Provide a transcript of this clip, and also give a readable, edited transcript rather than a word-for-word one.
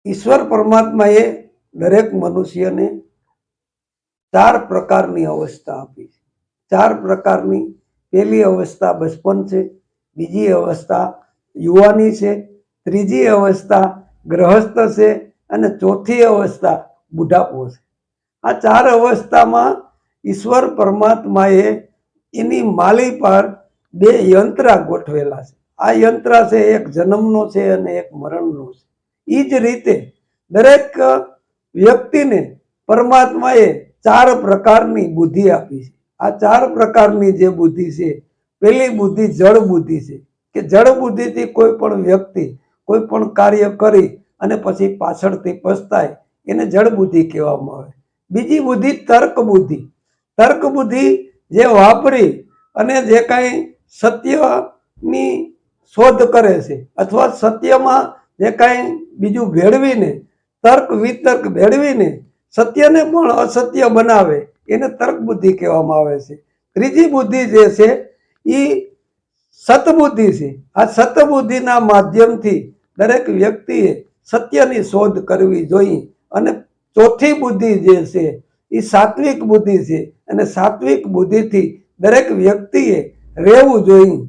ઈશ્વર પરમાત્માએ દરેક મનુષ્યને 4 પ્રકારની અવસ્થા આપી છે. 4 પ્રકારની. પહેલી અવસ્થા બચપન છે, બીજી અવસ્થા યુવાની છે, ત્રીજી અવસ્થા ગ્રહસ્થ છે અને ચોથી અવસ્થા બુઢાપો છે. આ 4 અવસ્થામાં ઈશ્વર પરમાત્માએ એની માલી પર 2 યંત્રા ગોઠવેલા છે. આ યંત્ર છે, એક જન્મનો છે અને એક મરણનો છે. એ જ રીતે દરેક વ્યક્તિને પરમાત્માએ 4 પ્રકારની બુદ્ધિ આપી છે. આ 4 પ્રકારની જે બુદ્ધિ છે, પહેલી બુદ્ધિ જળ બુદ્ધિ છે કે જળ બુદ્ધિથી કોઈ પણ વ્યક્તિ કોઈ પણ કાર્ય કરી અને પછી પાછળથી પછતાય, એને જળ બુદ્ધિ કહેવામાં આવે. બીજી બુદ્ધિ તર્ક બુદ્ધિ. તર્ક બુદ્ધિ જે વાપરી અને જે કાંઈ સત્યની શોધ કરે છે અથવા સત્યમાં જે કાંઈ બીજું ભેળવીને તર્ક વિતર્ક ભેળવીને સત્યને પણ અસત્ય બનાવે, એને તર્ક બુદ્ધિ કહેવામાં આવે છે. ત્રીજી બુદ્ધિ જે છે એ સતબુદ્ધિ છે. આ સતબુદ્ધિના માધ્યમથી દરેક વ્યક્તિએ સત્યની શોધ કરવી જોઈએ. અને ચોથી બુદ્ધિ જે છે એ સાત્વિક બુદ્ધિ છે અને સાત્વિક બુદ્ધિથી દરેક વ્યક્તિએ રહેવું જોઈએ.